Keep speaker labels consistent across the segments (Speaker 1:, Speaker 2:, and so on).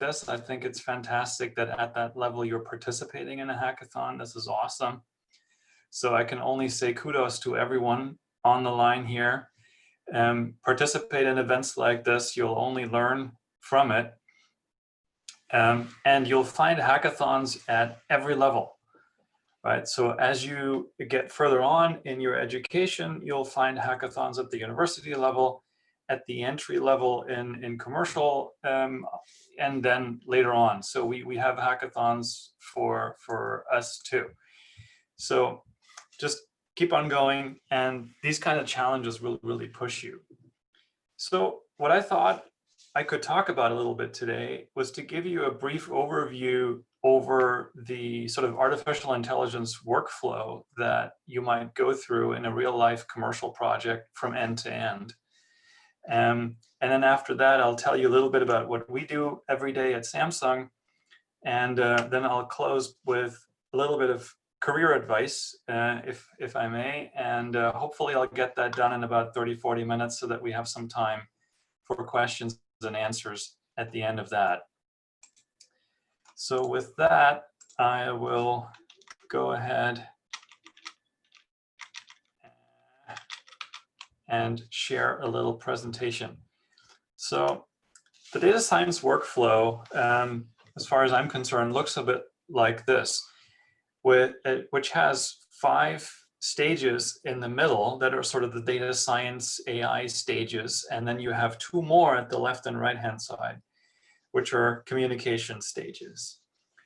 Speaker 1: this. I think it's fantastic that at that level you're participating in a hackathon. This is awesome. So I can only say kudos to everyone on the line here. Participate in events like this. You'll only learn from it. And you'll find hackathons at every level. Right. So as you get further on in your education, you'll find hackathons at the university level, at the entry level in commercial, and then later on. So we have hackathons for us too. So just keep on going, and these kind of challenges will really push you. So what I thought I could talk about a little bit today was to give you a brief overview over the sort of artificial intelligence workflow that you might go through in a real life commercial project from end to end. And then after that, I'll tell you a little bit about what we do every day at Samsung. And then I'll close with a little bit of career advice, if I may. And hopefully I'll get that done in about 30, 40 minutes so that we have some time for questions and answers at the end of that. So with that, I will go ahead and share a little presentation. So the data science workflow, as far as I'm concerned, looks a bit like this, which has 5 stages in the middle that are sort of the data science AI stages. And then you have 2 more at the left and right-hand side, which are communication stages.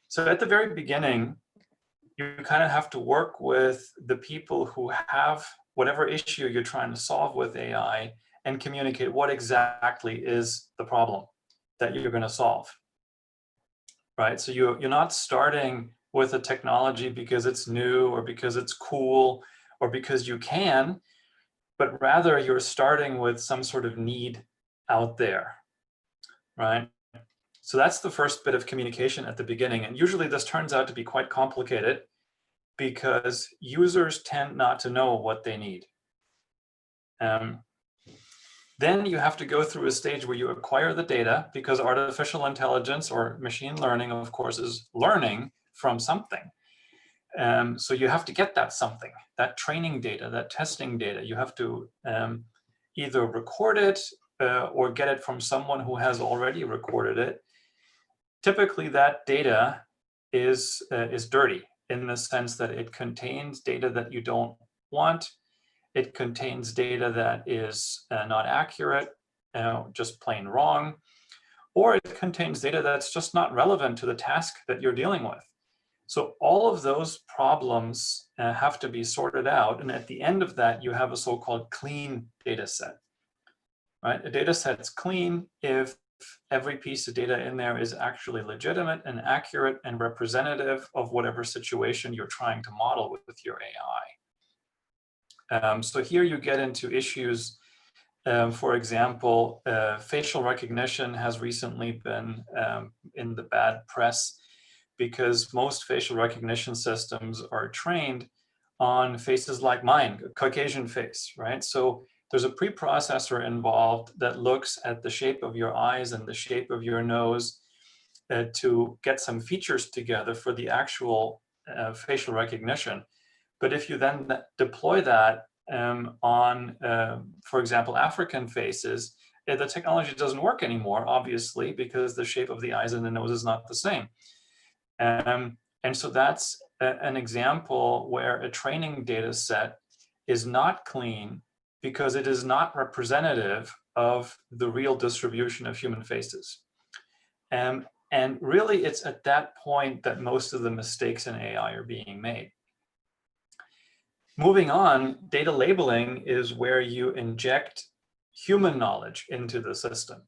Speaker 1: So at the very beginning, you kind of have to work with the people who have whatever issue you're trying to solve with AI and communicate what exactly is the problem that you're going to solve, right? So you're not starting with a technology because it's new or because it's cool or because you can, but rather you're starting with some sort of need out there, right? So that's the first bit of communication at the beginning. And usually this turns out to be quite complicated because users tend not to know what they need. Then you have to go through a stage where you acquire the data, because artificial intelligence or machine learning, of course, is learning from something. So you have to get that something, that training data, that testing data. You have to either record it or get it from someone who has already recorded it. Typically, that data is dirty in the sense that it contains data that you don't want. It contains data that is not accurate, just plain wrong, or it contains data that's just not relevant to the task that you're dealing with. So all of those problems have to be sorted out. And at the end of that, you have a so-called clean data set, right? A data set's clean if every piece of data in there is actually legitimate and accurate and representative of whatever situation you're trying to model with your AI. So here you get into issues. For example, facial recognition has recently been in the bad press because most facial recognition systems are trained on faces like mine, a Caucasian face, right? So there's a preprocessor involved that looks at the shape of your eyes and the shape of your nose to get some features together for the actual facial recognition. But if you then deploy that on, for example, African faces, the technology doesn't work anymore, obviously, because the shape of the eyes and the nose is not the same. And so that's an example where a training data set is not clean because it is not representative of the real distribution of human faces. And really, it's at that point that most of the mistakes in AI are being made. Moving on, data labeling is where you inject human knowledge into the system,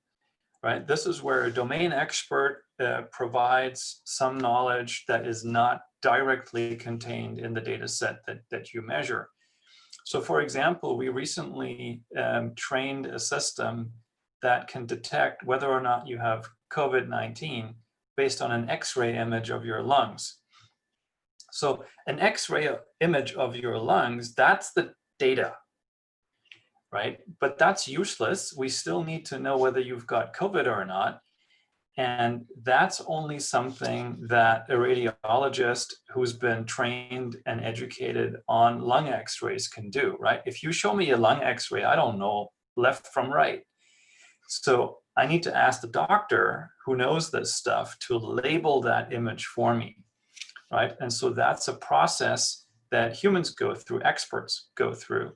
Speaker 1: right? This is where a domain expert provides some knowledge that is not directly contained in the data set that you measure. So for example, we recently trained a system that can detect whether or not you have COVID-19 based on an X-ray image of your lungs. So an X-ray image of your lungs, that's the data, right? But that's useless. We still need to know whether you've got COVID or not. And that's only something that a radiologist who's been trained and educated on lung x-rays can do, right? If you show me a lung x-ray, I don't know left from right. So I need to ask the doctor who knows this stuff to label that image for me, right? And so that's a process that humans go through, experts go through,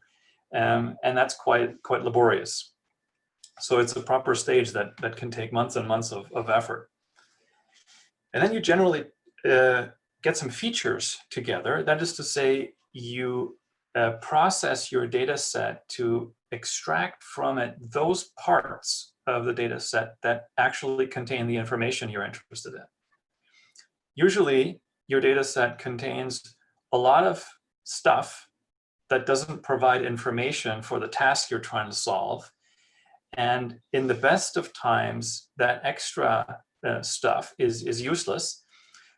Speaker 1: and that's quite laborious. So it's a proper stage that can take months and months of effort. And then you generally get some features together. That is to say, you process your data set to extract from it those parts of the data set that actually contain the information you're interested in. Usually, your data set contains a lot of stuff that doesn't provide information for the task you're trying to solve. And in the best of times, that extra stuff is useless.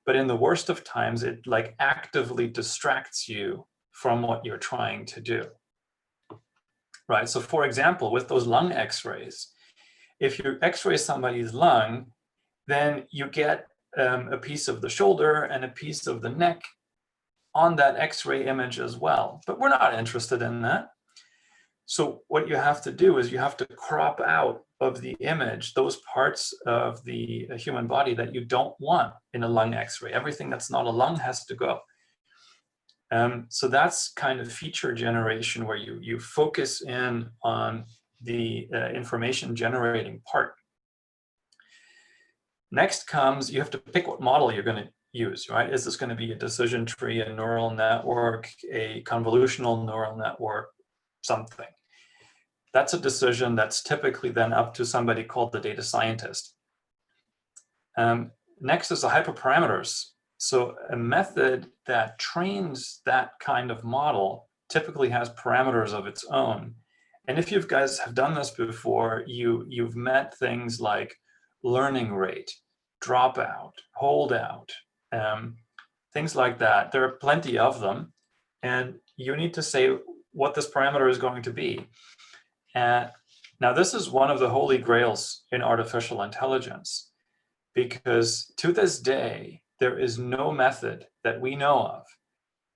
Speaker 1: But in the worst of times, it like actively distracts you from what you're trying to do. Right? So for example, with those lung x-rays, if you x-ray somebody's lung, then you get a piece of the shoulder and a piece of the neck on that x-ray image as well. But we're not interested in that. So what you have to do is you have to crop out of the image those parts of the human body that you don't want in a lung x-ray. Everything that's not a lung has to go. So that's kind of feature generation where you focus in on the information generating part. Next comes, you have to pick what model you're going to use, right? Is this going to be a decision tree, a neural network, a convolutional neural network, something? That's a decision that's typically then up to somebody called the data scientist. Next is the hyperparameters. So a method that trains that kind of model typically has parameters of its own. And if you guys have done this before, you've met things like learning rate, dropout, holdout, things like that. There are plenty of them. And you need to say what this parameter is going to be. And now this is one of the holy grails in artificial intelligence, because to this day, there is no method that we know of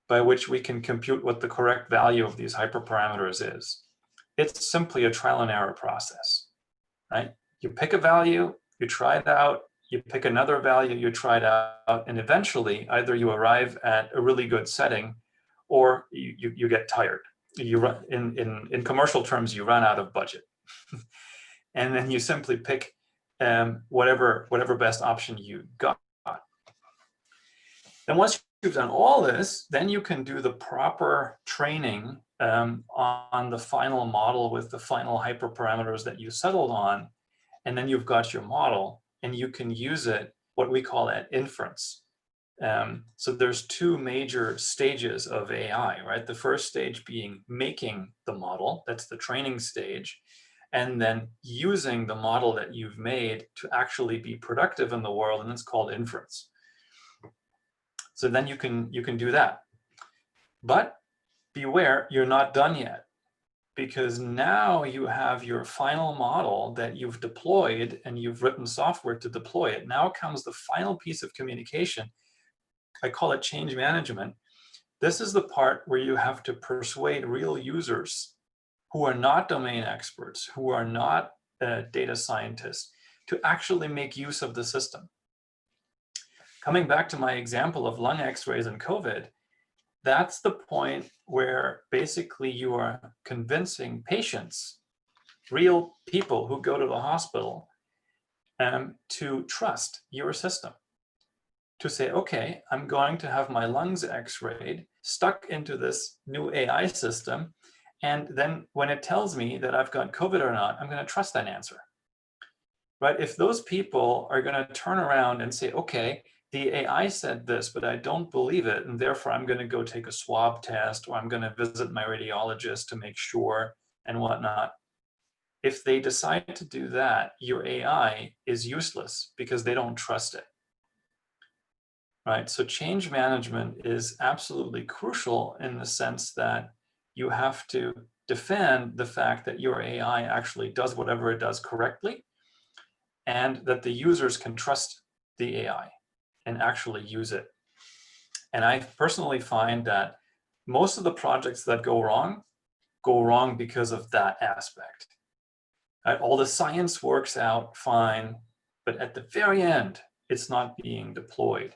Speaker 1: by which we can compute what the correct value of these hyperparameters is. It's simply a trial and error process, right? You pick a value, you try it out, you pick another value, you try it out, and eventually either you arrive at a really good setting or you get tired. You run, in commercial terms, you run out of budget. And then you simply pick whatever best option you got. Then once you've done all this, then you can do the proper training on the final model with the final hyperparameters that you settled on. And then you've got your model and you can use it, what we call at inference. So there's two major stages of AI, right? The first stage being making the model, that's the training stage, and then using the model that you've made to actually be productive in the world, and it's called inference. So then you can do that. But beware, you're not done yet, because now you have your final model that you've deployed and you've written software to deploy it. Now comes the final piece of communication. I call it change management. This is the part where you have to persuade real users who are not domain experts, who are not data scientists, to actually make use of the system. Coming back to my example of lung x-rays and COVID, that's the point where basically you are convincing patients, real people who go to the hospital, to trust your system. To say, okay, I'm going to have my lungs x-rayed, stuck into this new AI system, and then when it tells me that I've got COVID or not, I'm going to trust that answer. Right? If those people are going to turn around and say, okay, the AI said this, but I don't believe it, and therefore I'm going to go take a swab test, or I'm going to visit my radiologist to make sure and whatnot. If they decide to do that, your AI is useless because they don't trust it. Right? So change management is absolutely crucial in the sense that you have to defend the fact that your AI actually does whatever it does correctly. and that the users can trust the AI and actually use it. And I personally find that most of the projects that go wrong because of that aspect. All the science works out fine, but at the very end, it's not being deployed.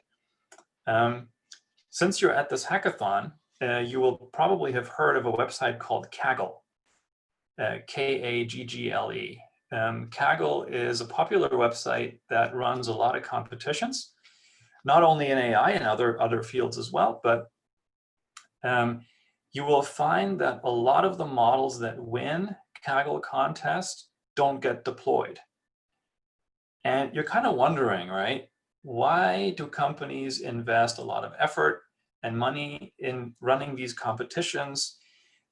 Speaker 1: Since you're at this hackathon, you will probably have heard of a website called Kaggle, Kaggle. Kaggle is a popular website that runs a lot of competitions, not only in AI and other fields as well, but you will find that a lot of the models that win Kaggle contests don't get deployed. And you're kind of wondering, right? Why do companies invest a lot of effort and money in running these competitions?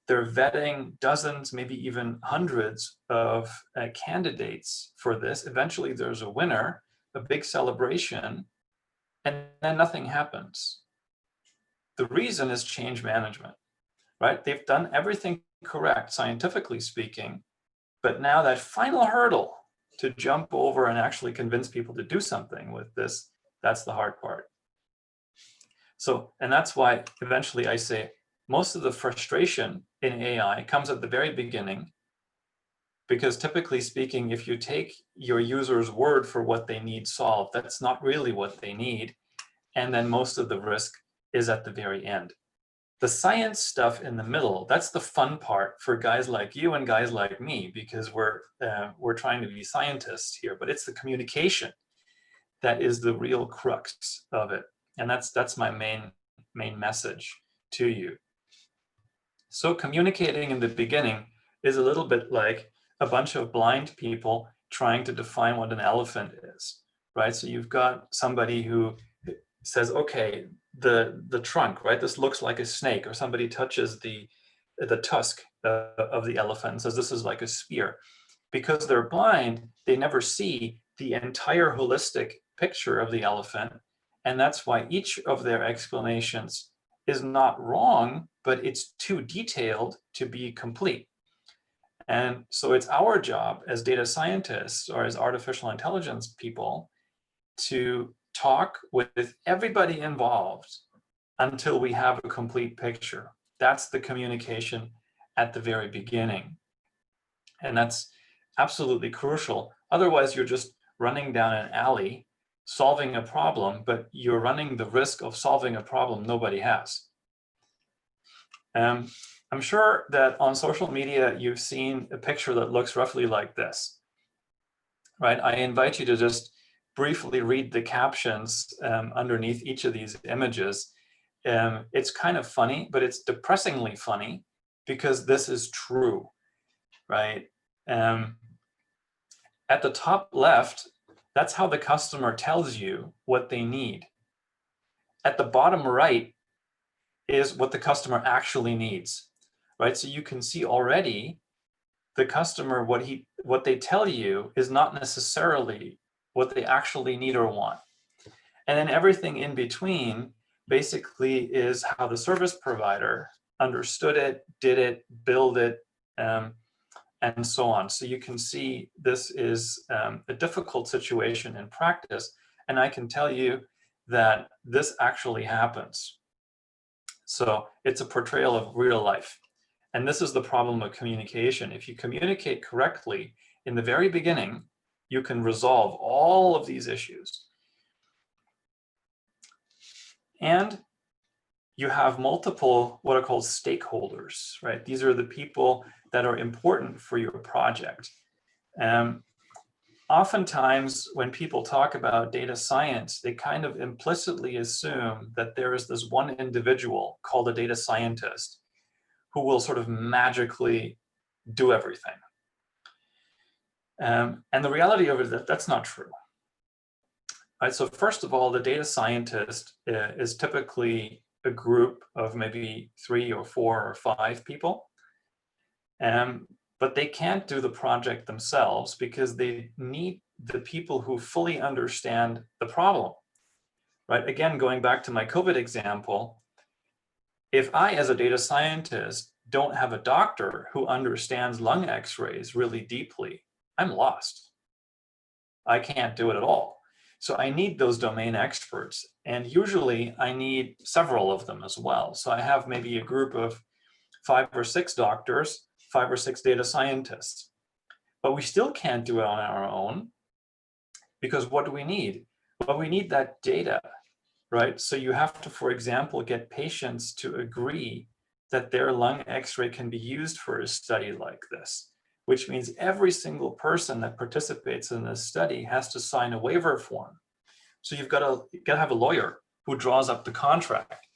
Speaker 1: They're vetting dozens, maybe even hundreds of candidates for this. Eventually there's a winner, a big celebration, and then nothing happens. The reason is change management, right? They've done everything correct, scientifically speaking, but now that final hurdle to jump over and actually convince people to do something with this, that's the hard part. So, and that's why eventually I say most of the frustration in AI comes at the very beginning, because typically speaking, if you take your user's word for what they need solved, that's not really what they need. And then most of the risk is at the very end. The science stuff in the middle, that's the fun part for guys like you and guys like me, because we're trying to be scientists here, but it's the communication that is the real crux of it. And that's my main message to you. So communicating in the beginning is a little bit like a bunch of blind people trying to define what an elephant is, right? So you've got somebody who says, okay, the trunk, right? This looks like a snake, or somebody touches the tusk of the elephant and says, this is like a spear. Because they're blind, they never see the entire holistic picture of the elephant. And that's why each of their explanations is not wrong, but it's too detailed to be complete. And so it's our job as data scientists or as artificial intelligence people to talk with everybody involved until we have a complete picture. That's the communication at the very beginning. And that's absolutely crucial. Otherwise, you're just running down an alley, solving a problem, but you're running the risk of solving a problem nobody has. I'm sure that on social media, you've seen a picture that looks roughly like this, right? I invite you to just briefly read the captions underneath each of these images. It's kind of funny, but it's depressingly funny because this is true, right? At the top left, that's how the customer tells you what they need. At the bottom right is what the customer actually needs, right? So you can see already the customer, what they tell you is not necessarily what they actually need or want. And then everything in between basically is how the service provider understood it, did it, billed it, and so on. So you can see this is a difficult situation in practice. And I can tell you that this actually happens. So it's a portrayal of real life. And this is the problem of communication. If you communicate correctly in the very beginning, you can resolve all of these issues. And you have multiple what are called stakeholders, right? These are the people that are important for your project. Oftentimes, when people talk about data science, they kind of implicitly assume that there is this one individual called a data scientist who will sort of magically do everything. And the reality of it is that that's not true. Right, so first of all, the data scientist is typically a group of maybe 3 or 4 or 5 people. But they can't do the project themselves because they need the people who fully understand the problem, right? Again, going back to my COVID example, if I, as a data scientist, don't have a doctor who understands lung x-rays really deeply, I'm lost. I can't do it at all. So I need those domain experts. And usually I need several of them as well. So I have maybe a group of 5 or 6 doctors, 5 or 6 data scientists. But we still can't do it on our own, because what do we need? Well, we need that data, right? So you have to, for example, get patients to agree that their lung X-ray can be used for a study like this, which means every single person that participates in this study has to sign a waiver form. So you've got to have a lawyer who draws up the contract.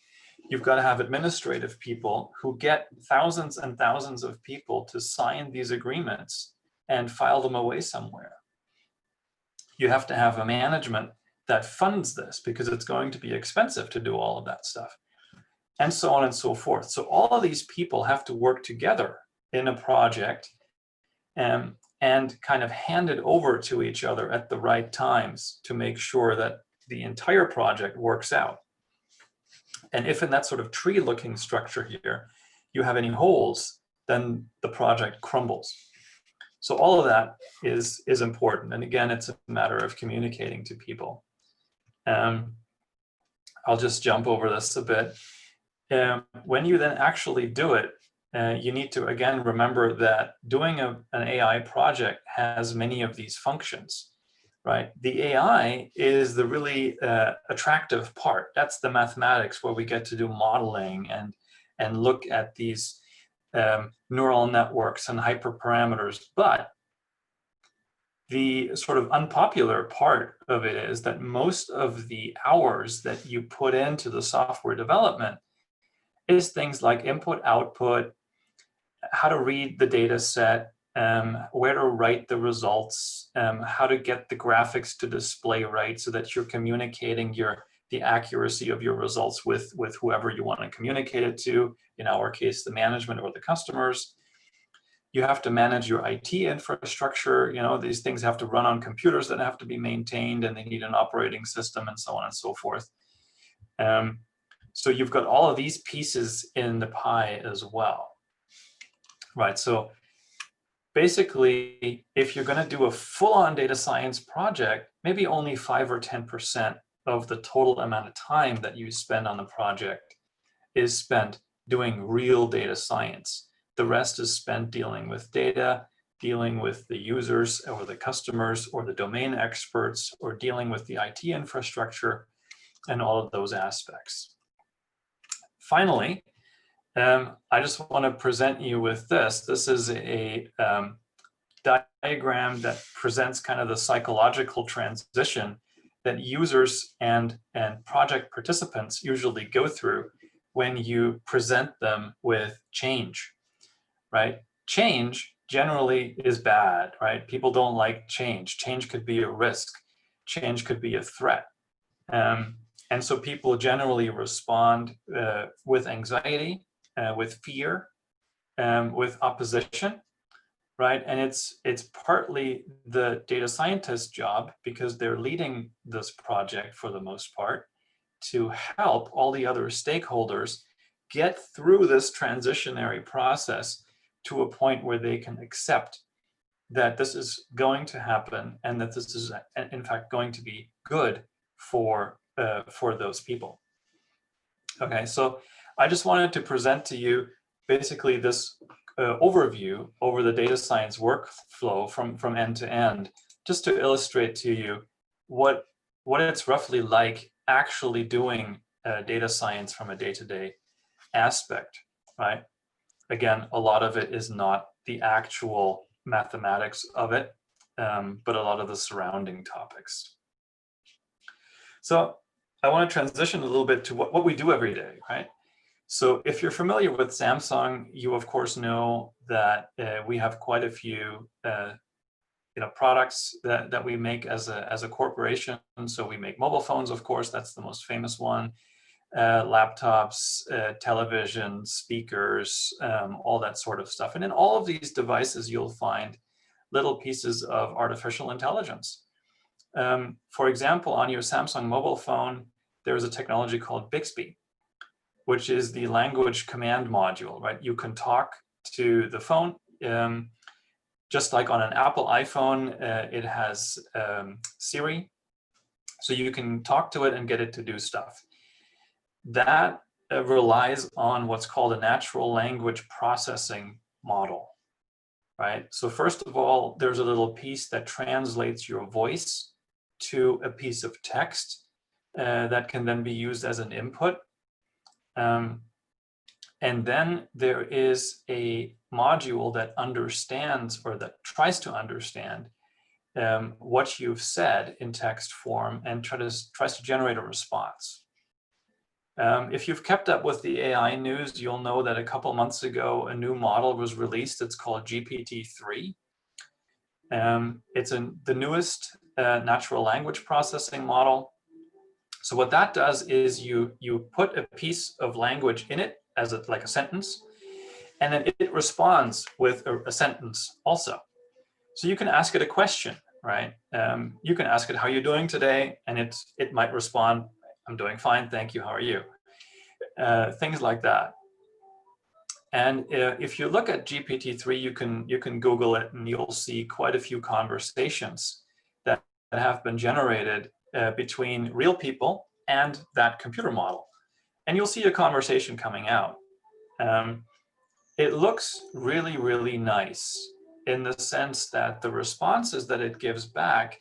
Speaker 1: You've got to have administrative people who get thousands and thousands of people to sign these agreements and file them away somewhere. You have to have a management that funds this, because it's going to be expensive to do all of that stuff, and so on and so forth. So all of these people have to work together in a project, and kind of hand it over to each other at the right times to make sure that the entire project works out. And if in that sort of tree-looking structure here, you have any holes, then the project crumbles. So all of that is important. And again, it's a matter of communicating to people. I'll just jump over this a bit. When you then actually do it, you need to, again, remember that doing an AI project has many of these functions, right? The AI is the really attractive part. That's the mathematics where we get to do modeling and look at these neural networks and hyperparameters. But the sort of unpopular part of it is that most of the hours that you put into the software development is things like input, output, how to read the data set, where to write the results, how to get the graphics to display right so that you're communicating the accuracy of your results with whoever you want to communicate it to, in our case, the management or the customers. You have to manage your IT infrastructure. These things have to run on computers that have to be maintained, and they need an operating system, and so on and so forth. So you've got all of these pieces in the pie as well, right? So basically, if you're going to do a full-on data science project, maybe only 5 or 10% of the total amount of time that you spend on the project is spent doing real data science. The rest is spent dealing with data, dealing with the users or the customers or the domain experts, or dealing with the IT infrastructure and all of those aspects. Finally, I just want to present you with this. This is a diagram that presents kind of the psychological transition that users and project participants usually go through when you present them with change, right? Change generally is bad, right? People don't like change. Change could be a risk. Change could be a threat. And so people generally respond with anxiety, with fear, with opposition, right? And it's partly the data scientist's job, because they're leading this project for the most part, to help all the other stakeholders get through this transitionary process to a point where they can accept that this is going to happen, and that this is in fact going to be good for those people. Okay, so I just wanted to present to you basically this overview over the data science workflow from end to end, just to illustrate to you what it's roughly like actually doing data science from a day-to-day aspect, right? Again, a lot of it is not the actual mathematics of it, but a lot of the surrounding topics. So I want to transition a little bit to what we do every day, right? So if you're familiar with Samsung, you of course know that we have quite a few products that we make as a corporation. So we make mobile phones, of course, that's the most famous one. Laptops, television, speakers, all that sort of stuff. And in all of these devices, you'll find little pieces of artificial intelligence. For example, on your Samsung mobile phone, there's a technology called Bixby, which is the language command module, right? You can talk to the phone. Just like on an Apple iPhone, it has Siri, so you can talk to it and get it to do stuff. That relies on what's called a natural language processing model, right? So first of all, there's a little piece that translates your voice to a piece of text that can then be used as an input. And then there is a module that understands, or that tries to understand what you've said in text form and tries to generate a response. If you've kept up with the AI news, you'll know that a couple months ago, a new model was released. It's called GPT-3. It's the newest natural language processing model. So what that does is you put a piece of language in it as like a sentence, and then it responds with a sentence also. So you can ask it a question, right? You can ask it, how are you doing today? And it might respond, I'm doing fine, thank you, how are you? Things like that. And if you look at GPT-3, you can Google it, and you'll see quite a few conversations that have been generated between real people and that computer model. And you'll see a conversation coming out. It looks really, really nice in the sense that the responses that it gives back,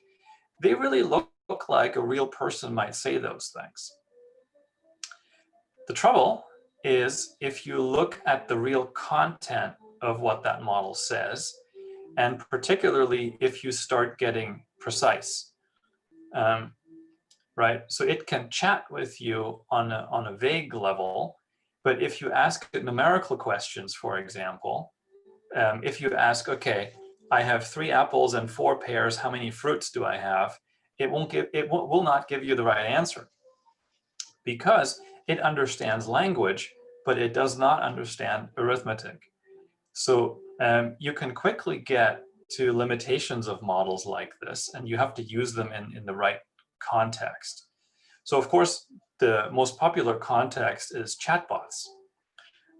Speaker 1: they really look like a real person might say those things. The trouble is, if you look at the real content of what that model says, and particularly if you start getting precise, right? So it can chat with you on a vague level, but if you ask it numerical questions, for example, if you ask, okay, I have 3 apples and 4 pears, how many fruits do I have? It will not give you the right answer, because it understands language, but it does not understand arithmetic. So you can quickly get to limitations of models like this, and you have to use them in the right context. So of course, the most popular context is chatbots,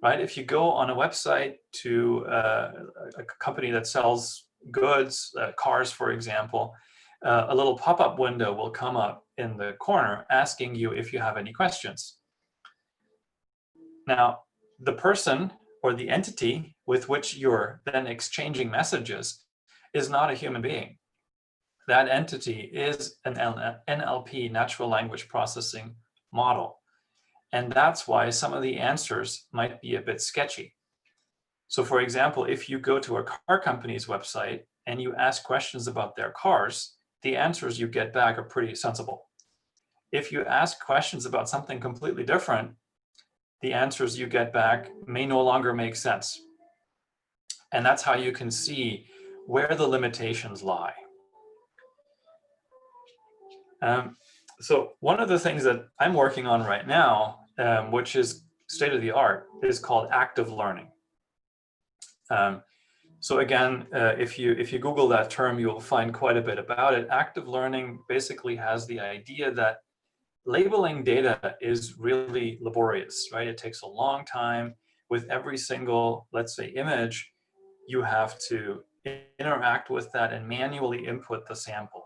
Speaker 1: right? If you go on a website to a company that sells goods, cars, for example, a little pop-up window will come up in the corner asking you if you have any questions. Now, the person or the entity with which you're then exchanging messages is not a human being. That entity is an NLP, natural language processing model. And that's why some of the answers might be a bit sketchy. So for example, if you go to a car company's website and you ask questions about their cars, the answers you get back are pretty sensible. If you ask questions about something completely different, the answers you get back may no longer make sense. And that's how you can see where the limitations lie. So one of the things that I'm working on right now, which is state of the art, is called active learning. So again, if you Google that term, you'll find quite a bit about it. Active learning basically has the idea that labeling data is really laborious, right? It takes a long time. With every single, let's say, image, you have to interact with that and manually input the sample.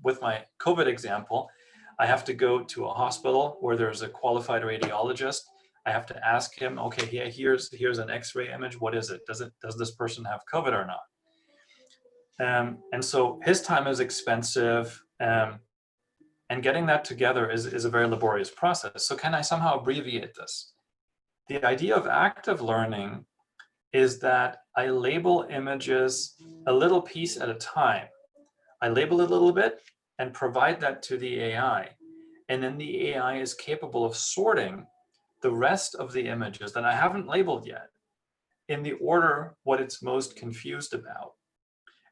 Speaker 1: With my COVID example, I have to go to a hospital where there's a qualified radiologist. I have to ask him, okay, yeah, here's an X-ray image. What is it? Does this person have COVID or not? And so his time is expensive, and getting that together is a very laborious process. So can I somehow abbreviate this? The idea of active learning is that I label images a little piece at a time. I label it a little bit and provide that to the AI. And then the AI is capable of sorting the rest of the images that I haven't labeled yet in the order what it's most confused about.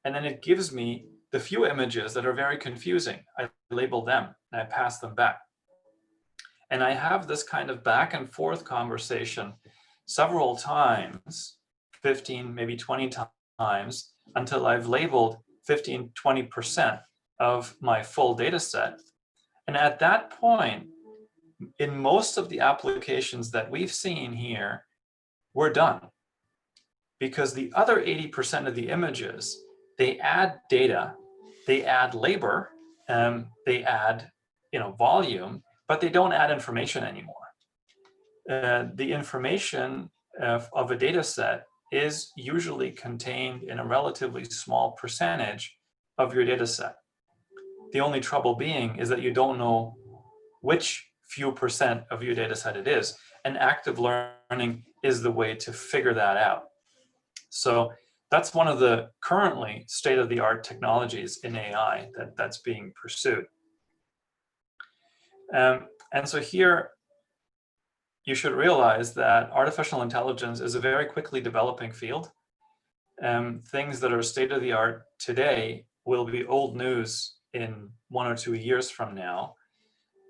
Speaker 1: And then it gives me the few images that are very confusing. I label them and I pass them back. And I have this kind of back and forth conversation several times, 15, maybe 20 times, until I've labeled 15, 20% of my full data set. And at that point, in most of the applications that we've seen here, we're done. because the other 80% of the images, they add data, they add labor, they add volume, but they don't add information anymore. The information of a data set is usually contained in a relatively small percentage of your data set. The only trouble being is that you don't know which few percent of your data set it is, and active learning is the way to figure that out. So that's one of the currently state-of-the-art technologies in AI that's being pursued. And so here, you should realize that artificial intelligence is a very quickly developing field. Things that are state-of-the-art today will be old news in 1 or 2 years from now.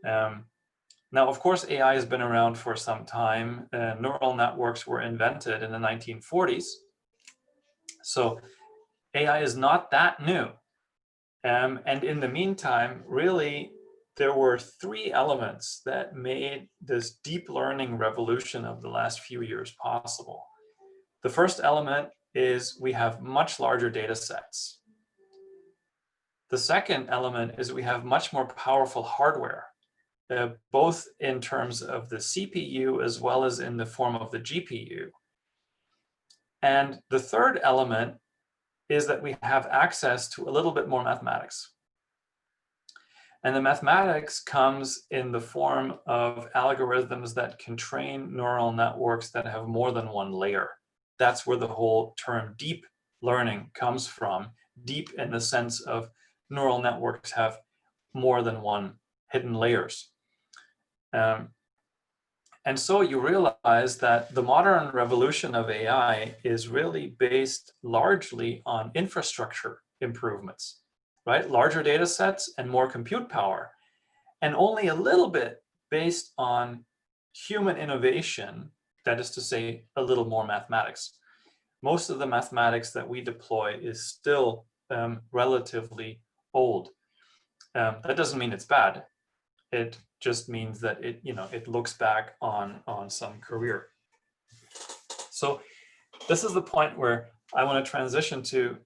Speaker 1: Now, of course, AI has been around for some time. Neural networks were invented in the 1940s. So AI is not that new. And in the meantime, really, there were 3 elements that made this deep learning revolution of the last few years possible. The first element is we have much larger data sets. The second element is we have much more powerful hardware, both in terms of the CPU as well as in the form of the GPU. And the third element is that we have access to a little bit more mathematics. And the mathematics comes in the form of algorithms that can train neural networks that have more than one layer. That's where the whole term deep learning comes from. Deep in the sense of neural networks have more than one hidden layers. And so you realize that the modern revolution of AI is really based largely on infrastructure improvements, right? Larger data sets and more compute power, and only a little bit based on human innovation, that is to say, a little more mathematics. Most of the mathematics that we deploy is still relatively old. That doesn't mean it's bad. It just means that it looks back on some career. So this is the point where I want to transition to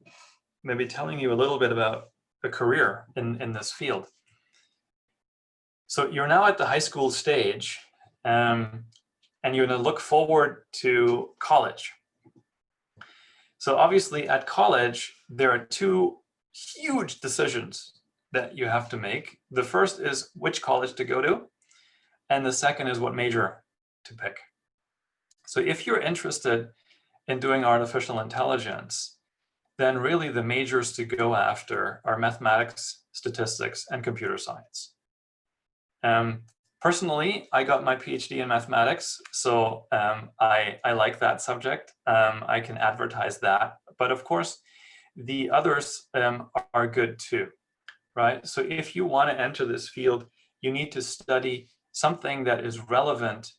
Speaker 1: maybe telling you a little bit about a career in this field. So you're now at the high school stage, and you're going to look forward to college. So obviously at college, there are 2 huge decisions that you have to make. The first is which college to go to, and the second is what major to pick. So if you're interested in doing artificial intelligence, then really the majors to go after are mathematics, statistics, and computer science. Personally, I got my PhD in mathematics, so I like that subject. I can advertise that, but of course, the others are good too, right? So if you want to enter this field, you need to study something that is relevant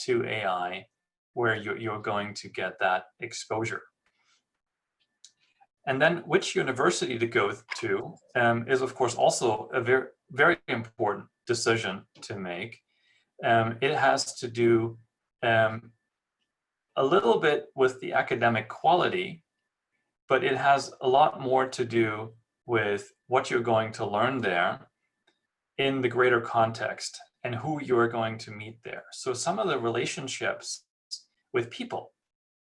Speaker 1: to AI, where you're going to get that exposure. And then which university to go to is, of course, also a very, very important decision to make. It has to do a little bit with the academic quality, but it has a lot more to do with what you're going to learn there in the greater context and who you're going to meet there. So some of the relationships with people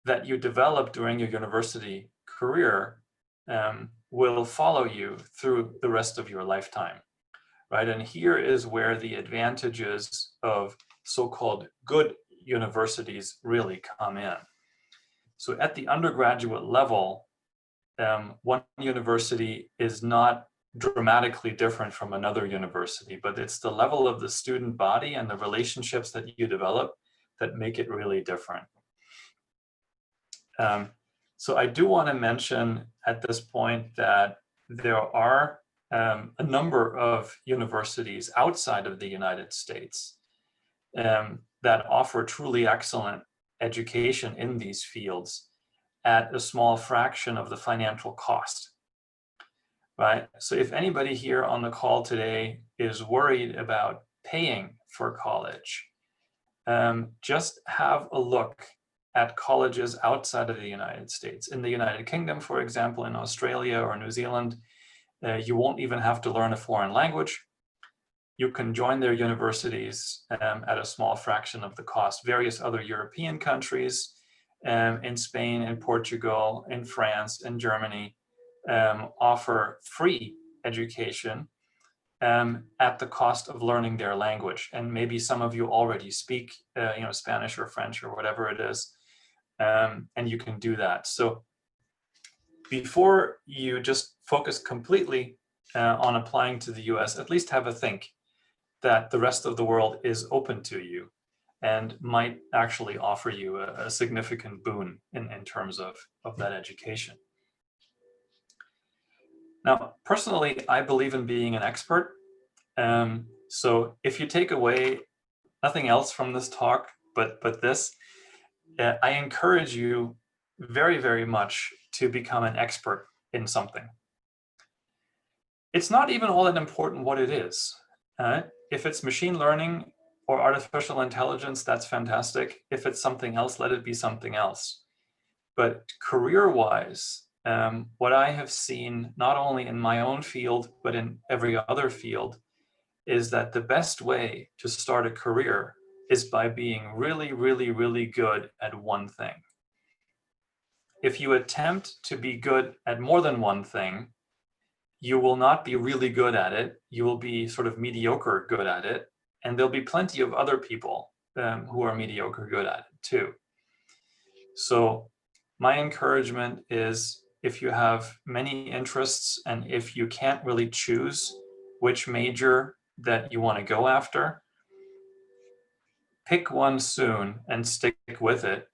Speaker 1: that you develop during your university career will follow you through the rest of your lifetime, right? And here is where the advantages of so-called good universities really come in. So at the undergraduate level, one university is not dramatically different from another university, but it's the level of the student body and the relationships that you develop that make it really different. So I do want to mention at this point that there are a number of universities outside of the United States that offer truly excellent education in these fields at a small fraction of the financial cost, right? So if anybody here on the call today is worried about paying for college, just have a look at colleges outside of the United States. In the United Kingdom, for example, in Australia or New Zealand, you won't even have to learn a foreign language. You can join their universities at a small fraction of the cost. Various other European countries, in Spain, in Portugal, in France, in Germany, offer free education at the cost of learning their language. And maybe some of you already speak, Spanish or French or whatever it is, and you can do that. So before you just focus completely on applying to the US, at least have a think that the rest of the world is open to you and might actually offer you a significant boon in terms of that education. Now, personally, I believe in being an expert. So if you take away nothing else from this talk, but this, I encourage you very, very much to become an expert in something. It's not even all that important what it is. If it's machine learning or artificial intelligence, that's fantastic. If it's something else, let it be something else. But career-wise, what I have seen, not only in my own field, but in every other field, is that the best way to start a career is by being really, really, really good at one thing. If you attempt to be good at more than one thing, you will not be really good at it. You will be sort of mediocre good at it. And there'll be plenty of other people who are mediocre good at it too. So my encouragement is, if you have many interests and if you can't really choose which major that you want to go after, pick one soon and stick with it,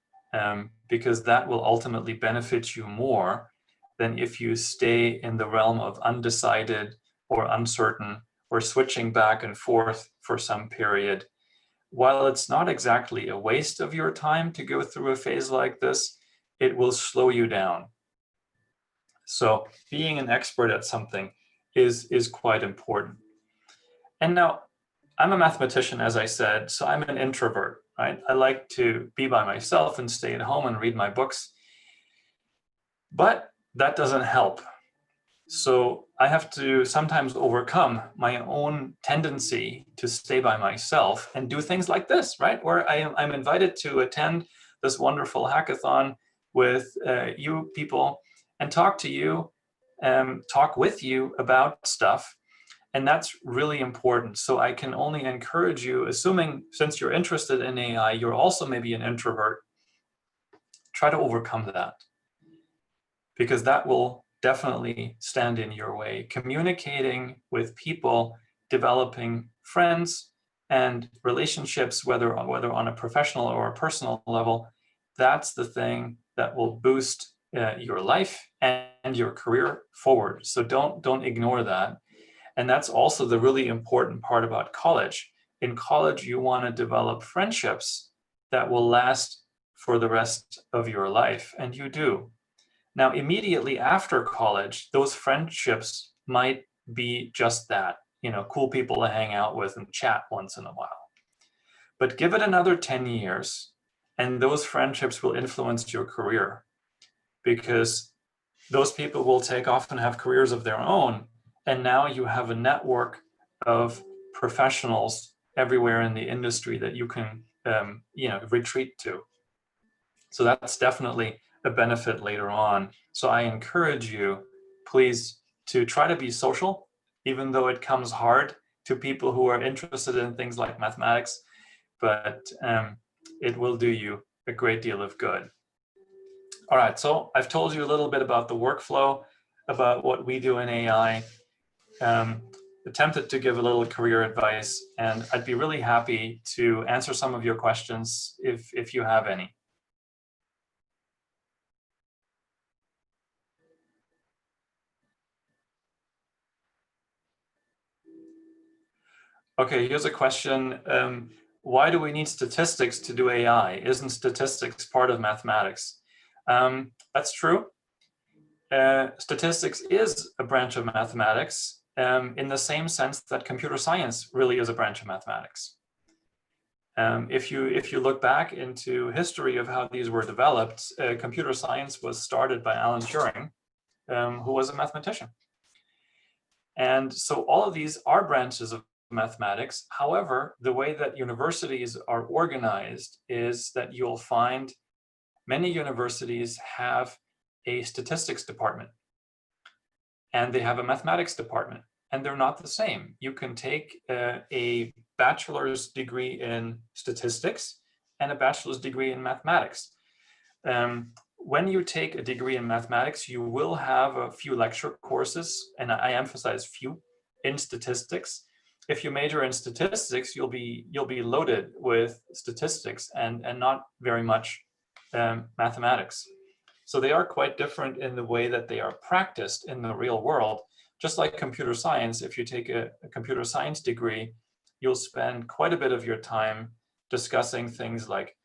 Speaker 1: because that will ultimately benefit you more than if you stay in the realm of undecided or uncertain or switching back and forth for some period. While it's not exactly a waste of your time to go through a phase like this, it will slow you down. So being an expert at something is quite important. And now, I'm a mathematician, as I said, so I'm an introvert, right? I like to be by myself and stay at home and read my books. But that doesn't help. So I have to sometimes overcome my own tendency to stay by myself and do things like this, right? Where I'm invited to attend this wonderful hackathon with you people and talk to you, talk with you about stuff. And that's really important. So I can only encourage you, assuming since you're interested in AI, you're also maybe an introvert, try to overcome that, because that will definitely stand in your way. Communicating with people, developing friends and relationships, whether on a professional or a personal level, that's the thing that will boost your life and your career forward. So don't ignore that. And that's also the really important part about college. In college, you want to develop friendships that will last for the rest of your life, and you do. Now, immediately after college, those friendships might be just that, cool people to hang out with and chat once in a while. But give it another 10 years, and those friendships will influence your career, because those people will take off and have careers of their own. And now you have a network of professionals everywhere in the industry that you can, retreat to. So that's definitely a benefit later on. So I encourage you, please, to try to be social, even though it comes hard to people who are interested in things like mathematics, but it will do you a great deal of good. All right, so I've told you a little bit about the workflow, about what we do in AI, attempted to give a little career advice, and I'd be really happy to answer some of your questions if you have any. Okay, here's a question. Why do we need statistics to do AI? Isn't statistics part of mathematics? That's true. Statistics is a branch of mathematics in the same sense that computer science really is a branch of mathematics. If you look back into history of how these were developed, computer science was started by Alan Turing, who was a mathematician. And so all of these are branches of mathematics. However, the way that universities are organized is that you'll find many universities have a statistics department and they have a mathematics department, and they're not the same. You can take a bachelor's degree in statistics and a bachelor's degree in mathematics. When you take a degree in mathematics, you will have a few lecture courses, and I emphasize few, in statistics. If you major in statistics, you'll be loaded with statistics and not very much mathematics. So they are quite different in the way that they are practiced in the real world. Just like computer science, if you take a computer science degree, you'll spend quite a bit of your time discussing things like,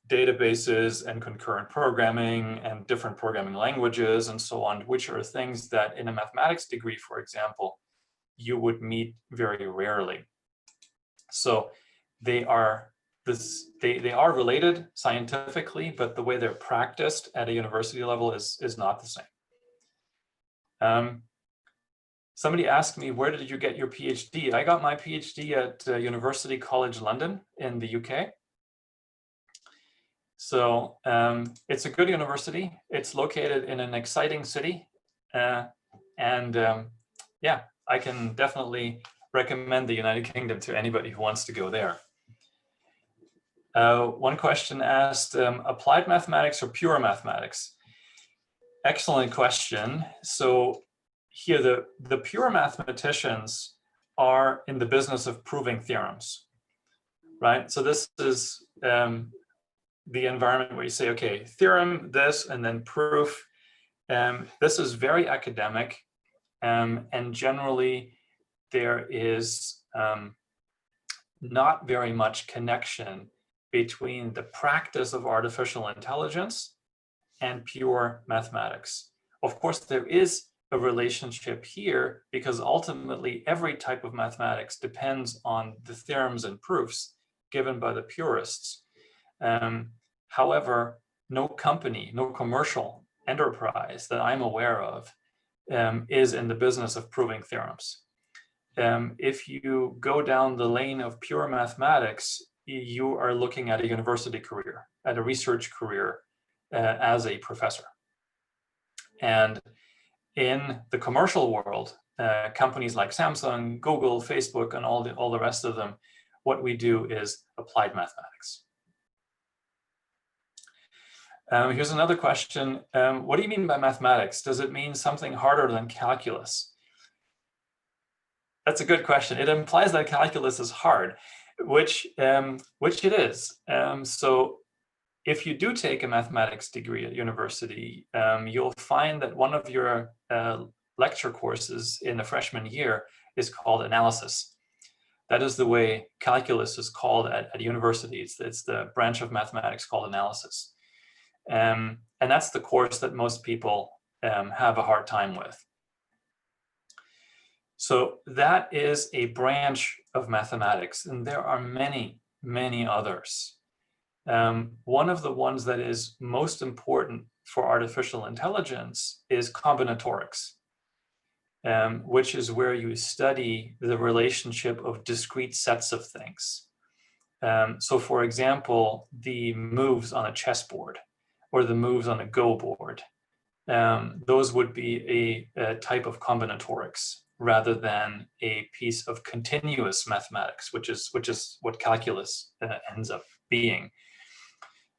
Speaker 1: databases and concurrent programming and different programming languages and so on, which are things that in a mathematics degree, for example, you would meet very rarely. So they are related scientifically, but the way they're practiced at a university level is not the same. Somebody asked me, where did you get your PhD? I got my PhD at University College London in the UK. So it's a good university. It's located in an exciting city. Yeah, I can definitely recommend the United Kingdom to anybody who wants to go there. One question asked, applied mathematics or pure mathematics? Excellent question. So here, the pure mathematicians are in the business of proving theorems, right? So this is the environment where you say, okay, theorem, this, and then proof. This is very academic, and generally there is not very much connection between the practice of artificial intelligence and pure mathematics. Of course, there is a relationship here because ultimately every type of mathematics depends on the theorems and proofs given by the purists. However, no company, no commercial enterprise that I'm aware of is in the business of proving theorems. If you go down the lane of pure mathematics, you are looking at a university career, at a research career as a professor. And in the commercial world, companies like Samsung, Google, Facebook, and all the rest of them, what we do is applied mathematics. Here's another question. What do you mean by mathematics? Does it mean something harder than calculus? That's a good question. It implies that calculus is hard, which it is. So if you do take a mathematics degree at university, you'll find that one of your lecture courses in the freshman year is called analysis. That is the way calculus is called at universities. It's the branch of mathematics called analysis. And that's the course that most people have a hard time with. So that is a branch of mathematics, and there are many, many others. One of the ones that is most important for artificial intelligence is combinatorics, which is where you study the relationship of discrete sets of things. So for example, the moves on a chessboard or the moves on a Go board, those would be a type of combinatorics rather than a piece of continuous mathematics, which is what calculus ends up being.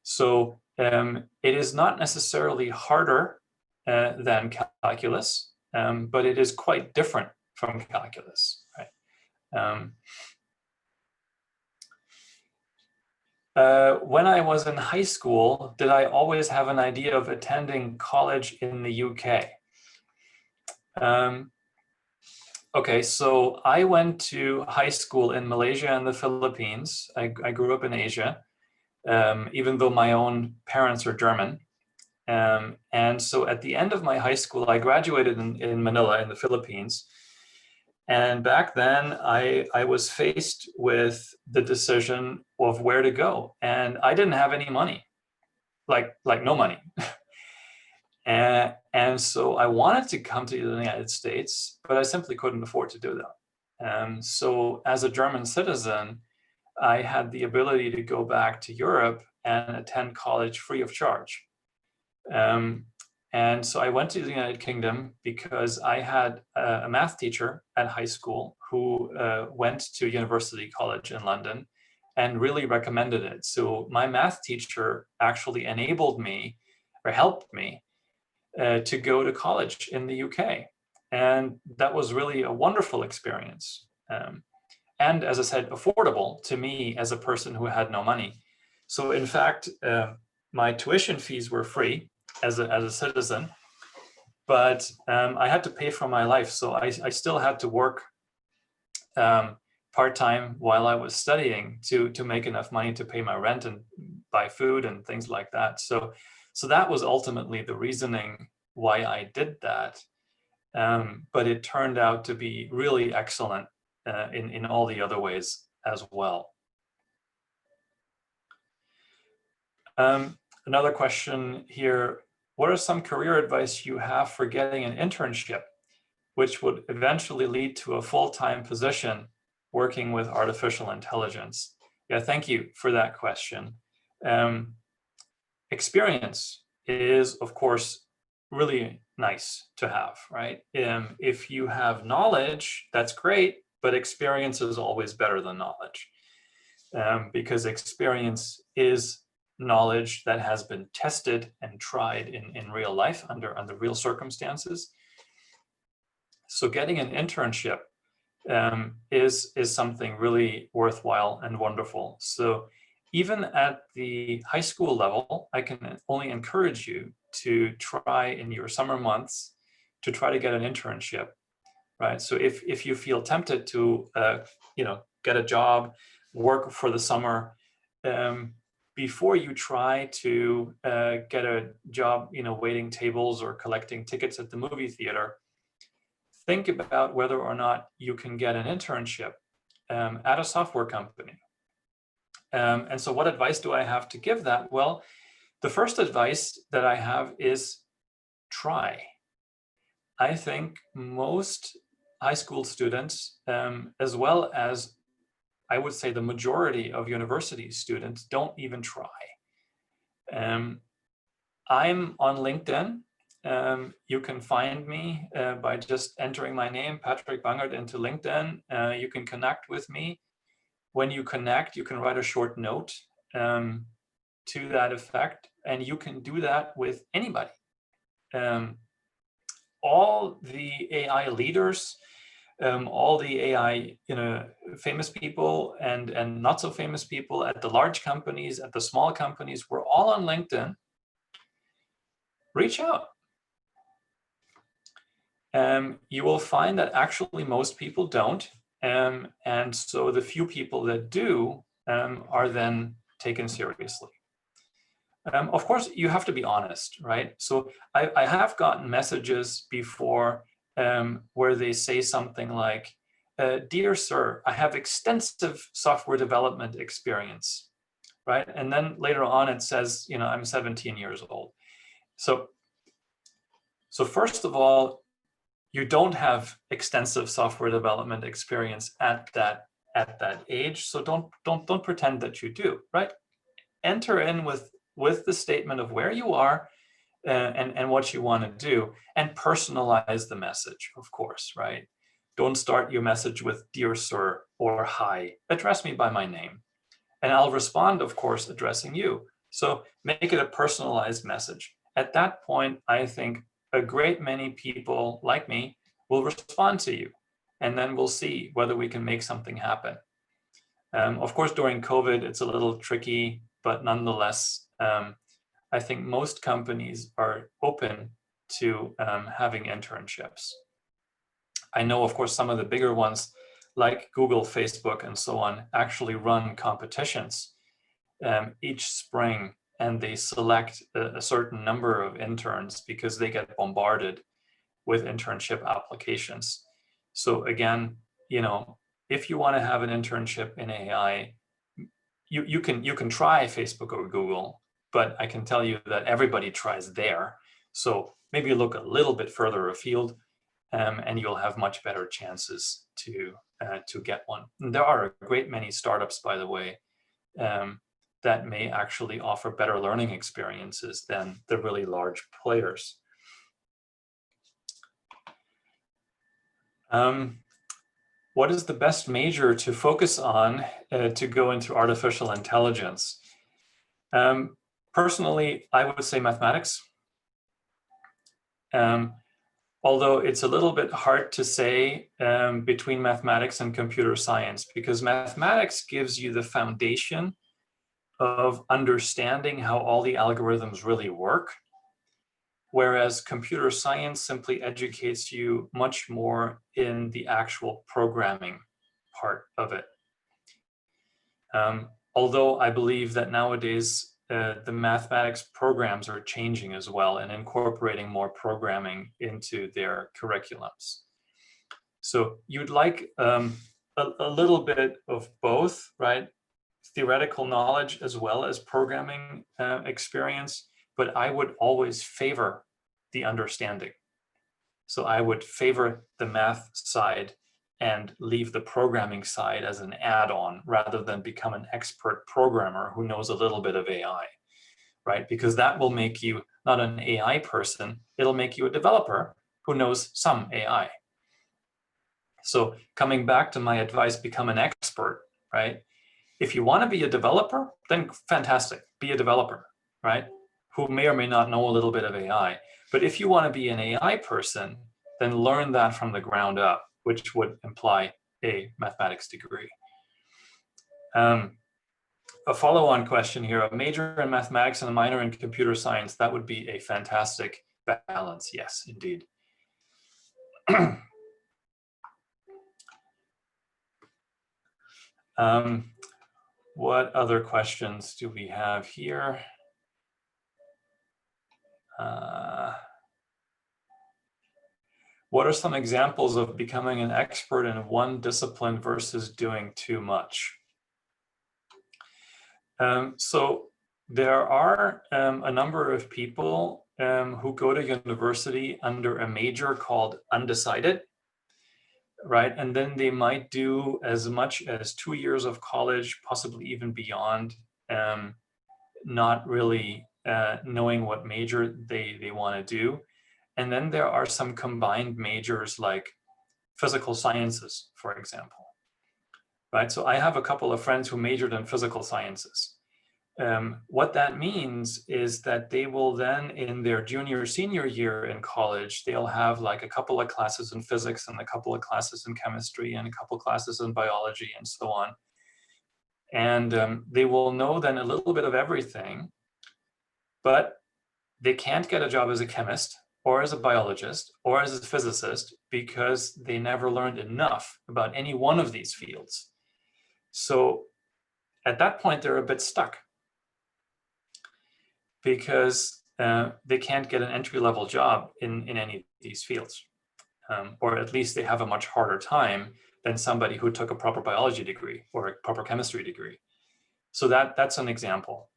Speaker 1: So it is not necessarily harder than calculus, but it is quite different from calculus, right? When I was in high school, did I always have an idea of attending college in the UK? Okay, so I went to high school in Malaysia and the Philippines. I grew up in Asia, even though my own parents are German. And so at the end of my high school, I graduated in Manila in the Philippines. And back then, I was faced with the decision of where to go, and I didn't have any money, like no money. And so I wanted to come to the United States, but I simply couldn't afford to do that. And so as a German citizen, I had the ability to go back to Europe and attend college free of charge. And so I went to the United Kingdom because I had a math teacher at high school who went to university college in London and really recommended it. So my math teacher actually enabled me or helped me to go to college in the UK. And that was really a wonderful experience. And as I said, affordable to me as a person who had no money. So in fact, my tuition fees were free as a citizen, but I had to pay for my life. So I still had to work part-time while I was studying to make enough money to pay my rent and buy food and things like that. So that was ultimately the reasoning why I did that. But it turned out to be really excellent in all the other ways as well. Another question here, what are some career advice you have for getting an internship, which would eventually lead to a full-time position working with artificial intelligence? Yeah, thank you for that question. Experience is, of course, really nice to have, right? If you have knowledge, that's great, but experience is always better than knowledge, because experience is knowledge that has been tested and tried in real life under real circumstances. So getting an internship is something really worthwhile and wonderful. So even at the high school level, I can only encourage you to try in your summer months to try to get an internship, right? So if you feel tempted to get a job, work for the summer, before you try to get a job, waiting tables or collecting tickets at the movie theater, think about whether or not you can get an internship at a software company. And so what advice do I have to give that? Well, the first advice that I have is try. I think most high school students, as well as I would say the majority of university students, don't even try. I'm on LinkedIn. You can find me by just entering my name, Patrick Bangert, into LinkedIn. You can connect with me. When you connect, you can write a short note to that effect, and you can do that with anybody. All the AI leaders, all the AI, famous people and not so famous people at the large companies, at the small companies, we're all on LinkedIn. Reach out. You will find that actually most people don't. And so the few people that do are then taken seriously. Of course, you have to be honest, right? So I have gotten messages before where they say something like, "Dear sir, I have extensive software development experience," right? And then later on it says, I'm 17 years old. So first of all, you don't have extensive software development experience at that age. So don't pretend that you do, right? Enter in with the statement of where you are and what you want to do, and personalize the message, of course, right? Don't start your message with "Dear Sir" or "Hi." Address me by my name, and I'll respond, of course, addressing you. So make it a personalized message. At that point, I think a great many people like me will respond to you, and then we'll see whether we can make something happen. Of course, during COVID, it's a little tricky, but nonetheless, I think most companies are open to having internships. I know, of course, some of the bigger ones like Google, Facebook, and so on actually run competitions each spring, and they select a certain number of interns because they get bombarded with internship applications. So again, if you want to have an internship in AI, you can try Facebook or Google, but I can tell you that everybody tries there. So maybe look a little bit further afield, and you'll have much better chances to get one. And there are a great many startups, by the way, that may actually offer better learning experiences than the really large players. What is the best major to focus on to go into artificial intelligence? Personally, I would say mathematics. Although it's a little bit hard to say between mathematics and computer science, because mathematics gives you the foundation of understanding how all the algorithms really work, whereas computer science simply educates you much more in the actual programming part of it. Although I believe that nowadays the mathematics programs are changing as well and incorporating more programming into their curriculums. So you'd like a little bit of both, right? Theoretical knowledge as well as programming experience, but I would always favor the understanding. So I would favor the math side and leave the programming side as an add-on rather than become an expert programmer who knows a little bit of AI, right? Because that will make you not an AI person, it'll make you a developer who knows some AI. So coming back to my advice, become an expert, right? If you want to be a developer, then fantastic, be a developer, right? Who may or may not know a little bit of AI. But if you want to be an AI person, then learn that from the ground up, which would imply a mathematics degree. A follow-on question here, a major in mathematics and a minor in computer science, that would be a fantastic balance. Yes, indeed. What other questions do we have here? What are some examples of becoming an expert in one discipline versus doing too much? So there are a number of people who go to university under a major called Undecided, right? And then they might do as much as 2 years of college, possibly even beyond, not really knowing what major they want to do. And then there are some combined majors like physical sciences, for example, right? So I have a couple of friends who majored in physical sciences. What that means is that they will then, in their junior, senior year in college, they'll have like a couple of classes in physics and a couple of classes in chemistry and a couple of classes in biology and so on. And they will know then a little bit of everything, but they can't get a job as a chemist or as a biologist or as a physicist because they never learned enough about any one of these fields. So at that point, they're a bit stuck because they can't get an entry-level job in any of these fields, or at least they have a much harder time than somebody who took a proper biology degree or a proper chemistry degree. So that's an example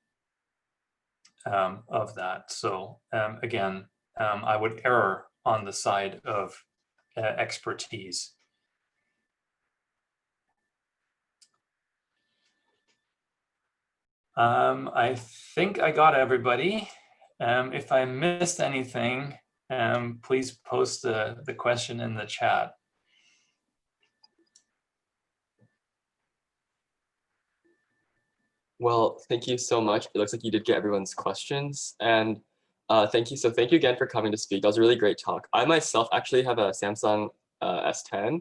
Speaker 1: of that. So again, I would err on the side of expertise. I think I got everybody. If I missed anything, please post the question in the chat.
Speaker 2: Well, thank you so much. It looks like you did get everyone's questions. And thank you. So thank you again for coming to speak. That was a really great talk. I myself actually have a Samsung S10.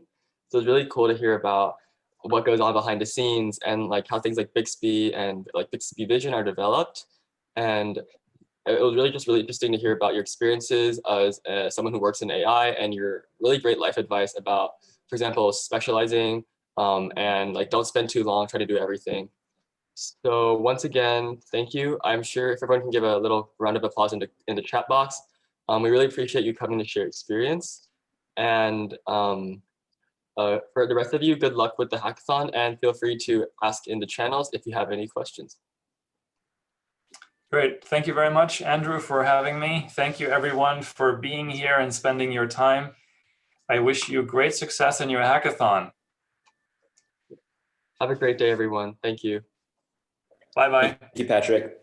Speaker 2: So it's really cool to hear about what goes on behind the scenes and like how things like Bixby and like Bixby Vision are developed. And it was really interesting to hear about your experiences as someone who works in AI and your really great life advice about, for example, specializing and like don't spend too long trying to do everything. So once again, thank you. I'm sure if everyone can give a little round of applause in the chat box. We really appreciate you coming to share experience. And For the rest of you, good luck with the hackathon, and feel free to ask in the channels if you have any questions.
Speaker 1: Great. Thank you very much, Andrew, for having me. Thank you, everyone, for being here and spending your time. I wish you great success in your hackathon.
Speaker 2: Have a great day, everyone. Thank you.
Speaker 1: Bye-bye.
Speaker 3: Thank you, Patrick.